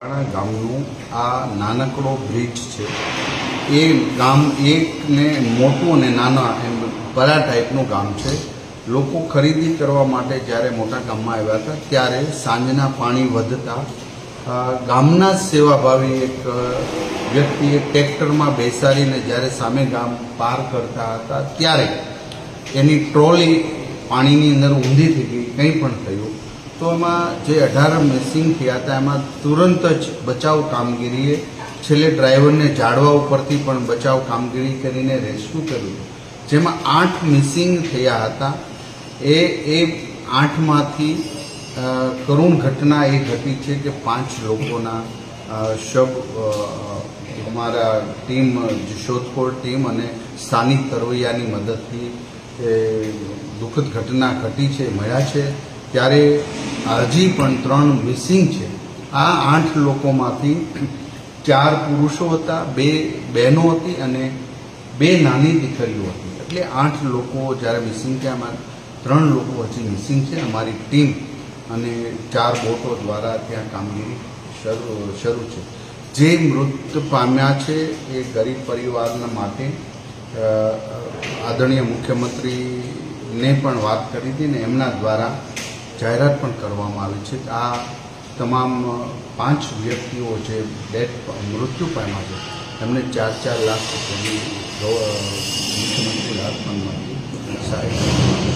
ગામનું આ નાનકડો બ્રિજ છે એ ગામ એક ને મોટું અને નાના એમ બધા ટાઈપનું ગામ છે. લોકો ખરીદી કરવા માટે જ્યારે મોટા ગામમાં આવ્યા હતા ત્યારે સાંજના પાણી વધતા ગામના સેવાભાવી એક વ્યક્તિએ ટ્રેક્ટરમાં બેસાડીને જ્યારે સામે ગામ પાર કરતા હતા ત્યારે એની ટ્રોલી પાણીની અંદર ઊંધી થઈ ગઈ, કંઈ પણ થયું. તો એમાં જે 18 મિસિંગ થયા હતા એમાં તુરંત જ બચાવ કામગીરીએ છેલ્લે ડ્રાઈવરને ઝાડવા ઉપરથી પણ બચાવ કામગીરી કરીને રેસ્ક્યુ કર્યું, જેમાં 8 મિસિંગ થયા હતા. એ 8માંથી કરુણ ઘટના એ ઘટી છે કે 5 લોકોના શબ અમારા ટીમ શોધખોળ ટીમ અને સ્થાનિક તરવૈયાની મદદથી દુઃખદ ઘટના ઘટી છે, મળ્યા છે. ત્યારે હજી પણ 3 મિસિંગ છે. આ 8 લોકોમાંથી 4 પુરુષો હતા, 2 બહેનો હતી અને 2 નાની દીકરીઓ હતી. એટલે 8 લોકો જ્યારે મિસિંગ થયા, એમાં 3 લોકો હજી મિસિંગ છે. અમારી ટીમ અને 4 બોટો દ્વારા ત્યાં કામગીરી શરૂ છે. જે મૃત્યુ પામ્યા છે એ ગરીબ પરિવારના માટે આદરણીય મુખ્યમંત્રીને પણ વાત કરી હતી ને એમના દ્વારા જાહેરાત પણ કરવામાં આવી છે કે આ તમામ 5 વ્યક્તિઓ જે મૃત્યુ પામ્યા છે એમને 4-4 લાખ રૂપિયાની મુખ્યમંત્રી રાહત ફંડમાંથી સહાય